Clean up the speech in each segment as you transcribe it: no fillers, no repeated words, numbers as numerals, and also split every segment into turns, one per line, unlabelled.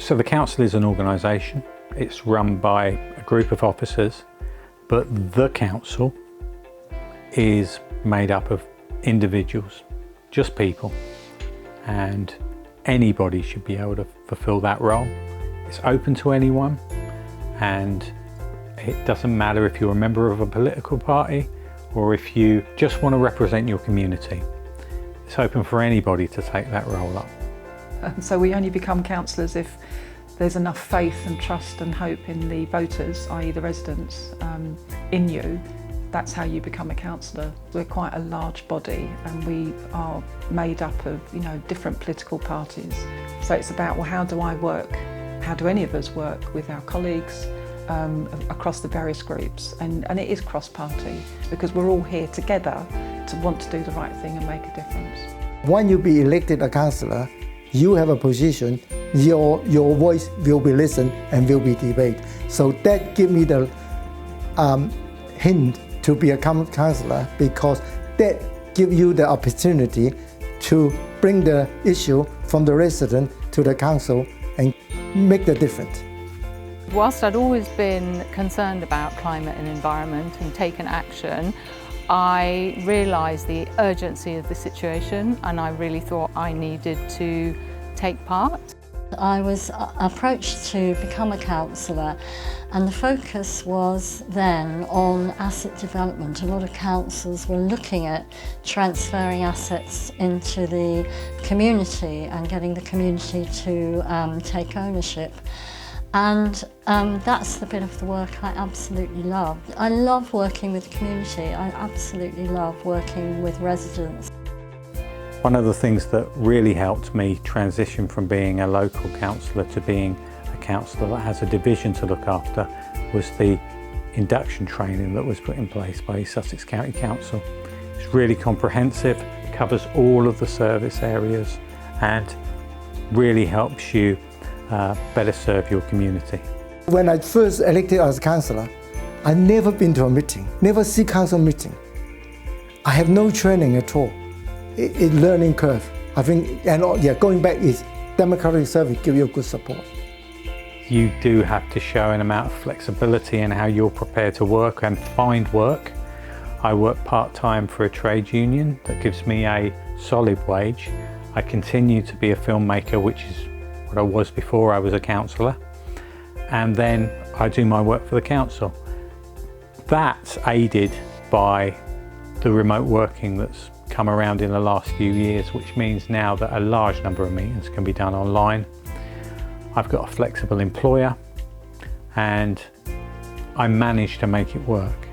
So the council is an organisation. It's run by a group of officers, but the council is made up of individuals, just people, and anybody should be able to fulfil that role. It's open to anyone, and it doesn't matter if you're a member of a political party or if you just want to represent your community. It's open for anybody to take that role up.
So we only become councillors if there's enough faith and trust and hope in the voters, i.e. the residents, in you. That's how you become a councillor. We're quite a large body and we are made up of, different political parties. So it's about, well, how do I work? How do any of us work with our colleagues across the various groups? And it is cross-party because we're all here together to want to do the right thing and make a difference.
When you be elected a councillor, you have a position, your voice will be listened and will be debated. So that gives me the hint to be a councillor, because that gives you the opportunity to bring the issue from the resident to the council and make the difference.
Whilst I'd always been concerned about climate and environment and taken action, I realised the urgency of the situation and I really thought I needed to take part.
I was approached to become a councillor and the focus was then on asset development. A lot of councils were looking at transferring assets into the community and getting the community to take ownership. And that's the bit of the work I absolutely love. I love working with the community. I absolutely love working with residents.
One of the things that really helped me transition from being a local councillor to being a councillor that has a division to look after was the induction training that was put in place by Sussex County Council. It's really comprehensive, covers all of the service areas and really helps you better serve your community.
When I first elected as councillor, I never been to a meeting, never see council meeting. I have no training at all. It's learning curve. I think, and going back is democratic service give you good support.
You do have to show an amount of flexibility in how you're prepared to work and find work. I work part-time for a trade union that gives me a solid wage. I continue to be a filmmaker, which is what I was before I was a councillor. And then I do my work for the council. That's aided by the remote working that's come around in the last few years, which means now that a large number of meetings can be done online. I've got a flexible employer and I manage to make it work.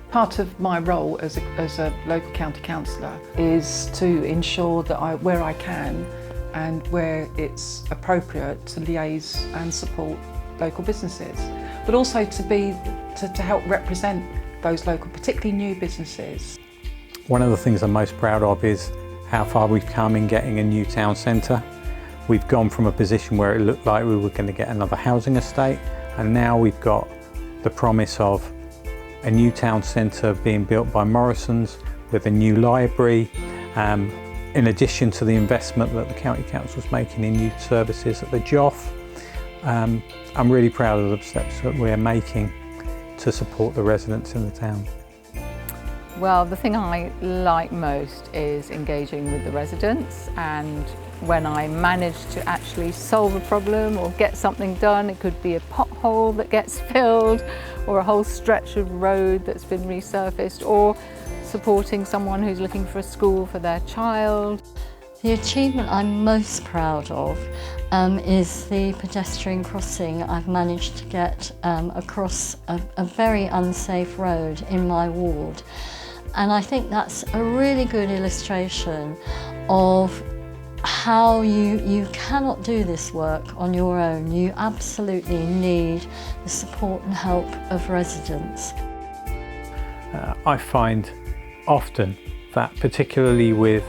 Part of my role as a local county councillor is to ensure that where I can and where it's appropriate to liaise and support local businesses, but also to help represent those local, particularly new businesses.
One of the things I'm most proud of is how far we've come in getting a new town centre. We've gone from a position where it looked like we were going to get another housing estate, and now we've got the promise of a new town centre being built by Morrison's with a new library, in addition to the investment that the County Council is making in youth services at the Joff. I'm really proud of the steps that we're making to support the residents in the town.
Well, the thing I like most is engaging with the residents, and when I manage to actually solve a problem or get something done, it could be a pothole that gets filled or a whole stretch of road that's been resurfaced, or supporting someone who's looking for a school for their child.
The achievement I'm most proud of is the pedestrian crossing I've managed to get across a very unsafe road in my ward. And I think that's a really good illustration of how you cannot do this work on your own. You absolutely need the support and help of residents.
I find often that, particularly with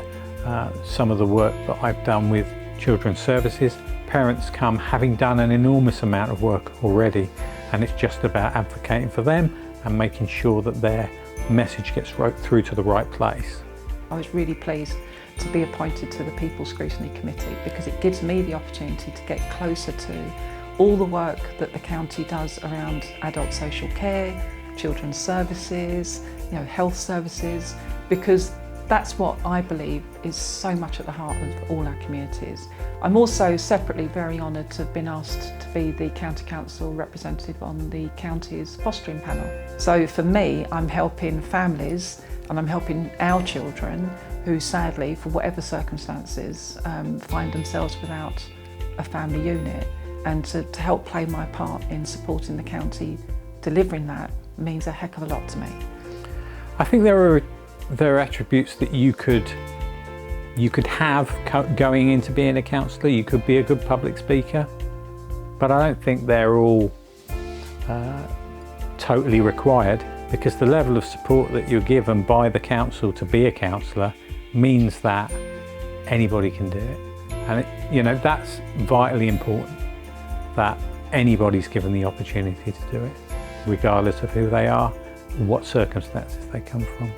some of the work that I've done with children's services, parents come having done an enormous amount of work already, and it's just about advocating for them and making sure that their message gets right through to the right place.
I was really pleased to be appointed to the People Scrutiny Committee, because it gives me the opportunity to get closer to all the work that the county does around adult social care, children's services, health services, because that's what I believe is so much at the heart of all our communities. I'm also separately very honoured to have been asked to be the County Council representative on the county's fostering panel. So for me, I'm helping families and I'm helping our children who sadly, for whatever circumstances, find themselves without a family unit. And to help play my part in supporting the county delivering that means a heck of a lot to me.
I think there are attributes that you could have going into being a councillor. You could be a good public speaker, but I don't think they're all totally required, because the level of support that you're given by the council to be a councillor means that anybody can do it. And that's vitally important, that anybody's given the opportunity to do it, regardless of who they are, what circumstances they come from.